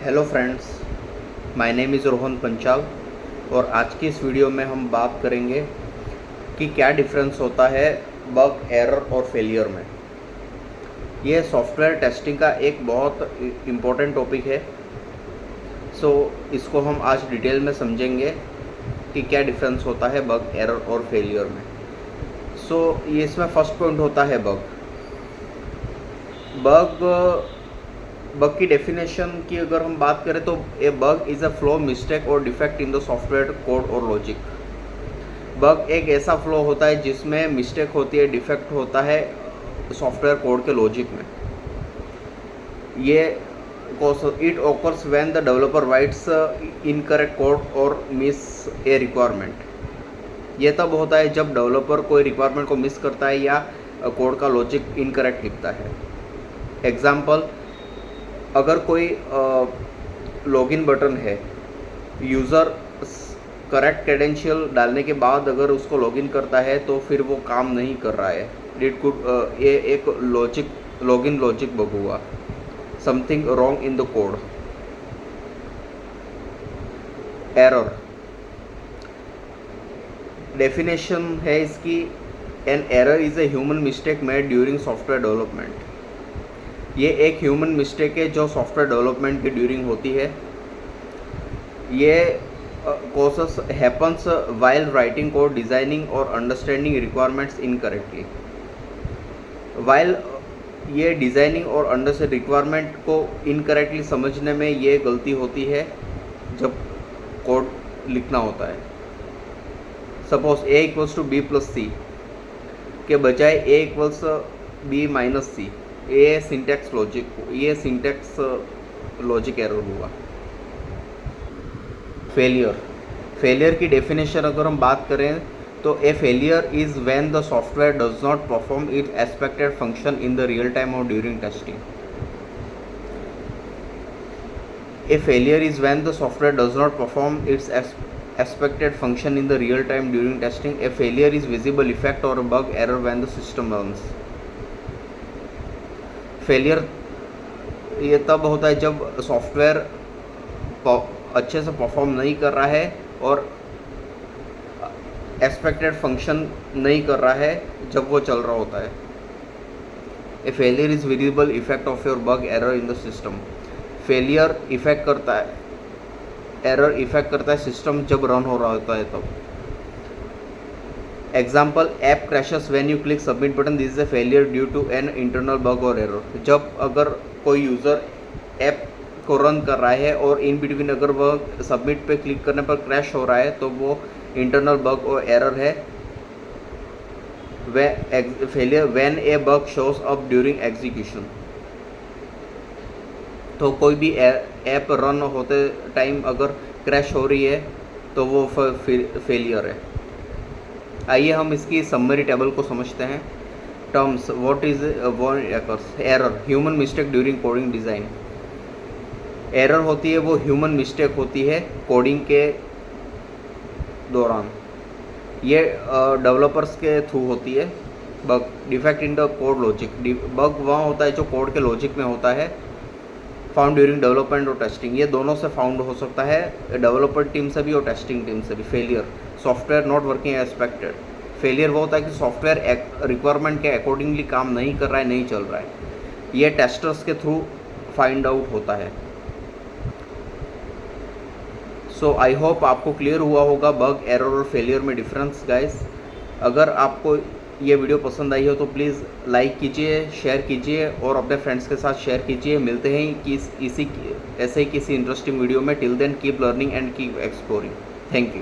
Hello friends, my name is Rohan Panchal और आज की इस वीडियो में हम बात करेंगे कि क्या डिफरेंस होता है बग, एरर और फेलियर में। ये सॉफ्टवेयर टेस्टिंग का एक बहुत इम्पोर्टेंट टॉपिक है। इसको हम आज डिटेल में समझेंगे कि क्या डिफरेंस होता है बग, एरर और फेलियर में। ये इसमें फर्स्ट पॉइंट होता है बग। बग की डेफिनेशन की अगर हम बात करें तो a bug is a flaw, mistake और defect in the software code और लॉजिक। बग एक ऐसा फ्लो होता है जिसमें मिस्टेक होती है, डिफेक्ट होता है सॉफ्टवेयर कोड के लॉजिक में। ये it occurs when the developer rights incorrect code और मिस ए रिक्वायरमेंट। ये तब होता है जब डेवलपर कोई रिक्वायरमेंट को मिस करता है या कोड का लॉजिक इनकरेक्ट लिखता है। एग्जाम्पल, अगर कोई लॉगिन बटन है, यूज़र करेक्ट क्रेडेंशियल डालने के बाद अगर उसको लॉगिन करता है तो फिर वो काम नहीं कर रहा है, ये एक लॉगिन लॉजिक बग हुआ, something wrong in the code. Error definition है इसकी, an error is a human mistake made during software development. ये एक ह्यूमन मिस्टेक है जो सॉफ्टवेयर डेवलपमेंट की ड्यूरिंग होती है। ये causes happens while writing code, designing और अंडरस्टैंडिंग रिक्वायरमेंट्स इनकरेक्टली। वाइल ये डिज़ाइनिंग और अंडरस्टैंडिंग रिक्वायरमेंट को इनकरेक्टली समझने में ये गलती होती है जब कोड लिखना होता है। Suppose A equals to B plus C के बजाय A equals B minus C, ये सिंटैक्स लॉजिक एरर हुआ। फेलियर की डेफिनेशन अगर हम बात करें तो a failure is when the software does not perform its expected function in the real time और during testing. A failure is when the software does not perform its expected function in the real time during testing. A failure is visible effect or a bug error when the system runs. Failure ये तब होता है जब software अच्छे से perform नहीं कर रहा है और एक्सपेक्टेड फंक्शन नहीं कर रहा है जब वो चल रहा होता है। ए failure is visible effect of your bug error in the system. Failure effect करता है, एरर इफेक्ट करता है सिस्टम जब रन हो रहा होता है तब। Example, app crashes when you click submit button, this is a failure due to an internal bug और एरर। जब अगर कोई यूज़र ऐप को रन कर रहा है और इन बिटवीन अगर वह सबमिट पे क्लिक करने पर क्रैश हो रहा है तो वो इंटरनल बग और एरर है। Failure when A bug shows up during execution. तो कोई भी ऐप रन होते टाइम अगर क्रैश हो रही है तो वो फेलियर है। आइए हम इसकी समरी टेबल को समझते हैं। Terms, what is error, human mistake during coding design. Error होती है वो ह्यूमन मिस्टेक होती है कोडिंग के दौरान, ये डेवलपर्स के थ्रू होती है। Bug, defect in the code logic, bug वहाँ होता है जो कोड के लॉजिक में होता है। फाउंड ड्यूरिंग डेवलपमेंट और टेस्टिंग, ये दोनों से फाउंड हो सकता है, डेवलपर टीम से भी और टेस्टिंग टीम से भी। Failure, software not working as expected. Failure वो होता है कि सॉफ्टवेयर रिक्वायरमेंट के अकॉर्डिंगली काम नहीं कर रहा है, नहीं चल रहा है, ये टेस्टर्स के थ्रू फाइंड आउट होता है। आई होप आपको क्लियर हुआ होगा बग, एरर और फेलियर में डिफरेंस गाइस। अगर आपको ये वीडियो पसंद आई हो तो प्लीज़ लाइक कीजिए, शेयर कीजिए और अपने फ्रेंड्स के साथ शेयर कीजिए। मिलते हैं कि ऐसे ही किसी इंटरेस्टिंग वीडियो में। Till then keep learning and keep exploring. Thank you.